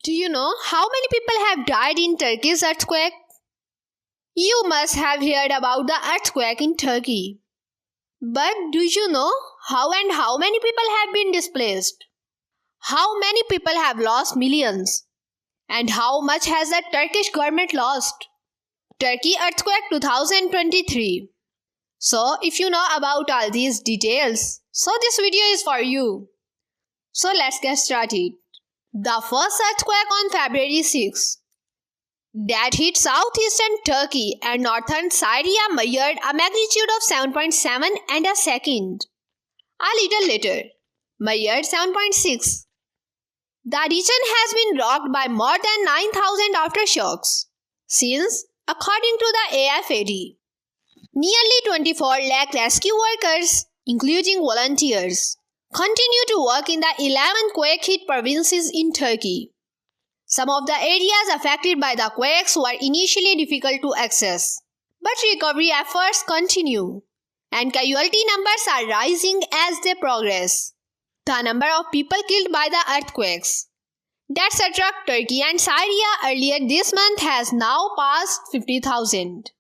Do you know how many people have died in Turkey's earthquake? You must have heard about the earthquake in Turkey. But do you know how many people have been displaced? How many people have lost millions? And how much has the Turkish government lost? Turkey earthquake 2023. So if you know about all these details, so this video is for you. So let's get started. The first earthquake on February 6 that hit southeastern Turkey and northern Syria measured a magnitude of 7.7 and a second. A little later, measured 7.6. The region has been rocked by more than 9,000 aftershocks since, according to the AFAD. Nearly 24 lakh rescue workers, including volunteers, continue to work in the 11 quake-hit provinces in Turkey. Some of the areas affected by the quakes were initially difficult to access, but recovery efforts continue, and casualty numbers are rising as they progress. The number of people killed by the earthquakes that struck Turkey and Syria earlier this month has now passed 50,000.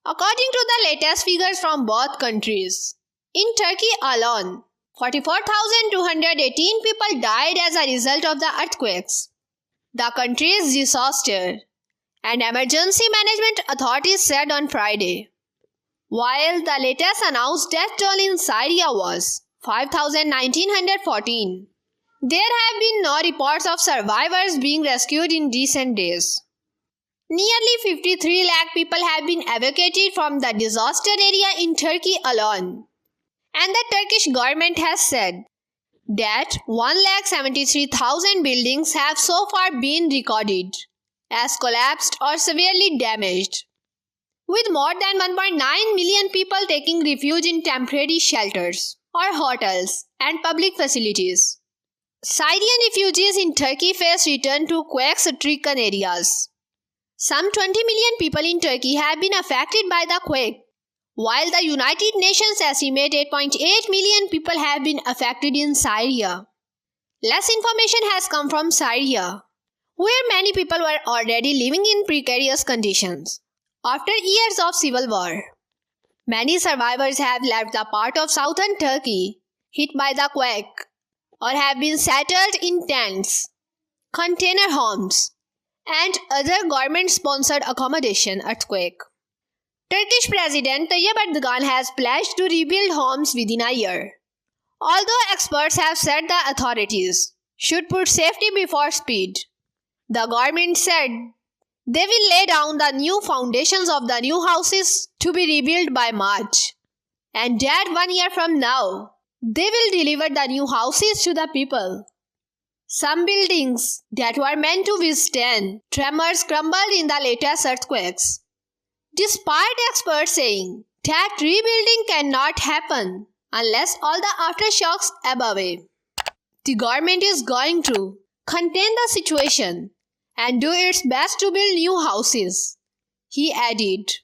According to the latest figures from both countries, in Turkey alone, 44,218 people died as a result of the earthquakes. The country's disaster and emergency management authorities said on Friday, while the latest announced death toll in Syria was 5,914. There have been no reports of survivors being rescued in recent days. Nearly 53 lakh people have been evacuated from the disaster area in Turkey alone. And the Turkish government has said that 1,73,000 buildings have so far been recorded as collapsed or severely damaged, with more than 1.9 million people taking refuge in temporary shelters or hotels and public facilities. Syrian refugees in Turkey face return to quake-stricken areas. Some 20 million people in Turkey have been affected by the quake, while the United Nations estimate 8.8 million people have been affected in Syria. Less information has come from Syria, where many people were already living in precarious conditions after years of civil war. Many survivors have left the part of southern Turkey hit by the quake or have been settled in tents, container homes, and other government-sponsored accommodation earthquake. Turkish President Tayyip Erdogan has pledged to rebuild homes within a year. Although experts have said the authorities should put safety before speed, the government said they will lay down the new foundations of the new houses to be rebuilt by March, and that 1 year from now, they will deliver the new houses to the people. Some buildings that were meant to withstand tremors crumbled in the latest earthquakes, despite experts saying that rebuilding cannot happen unless all the aftershocks ebb away. The government is going to contain the situation and do its best to build new houses, he added.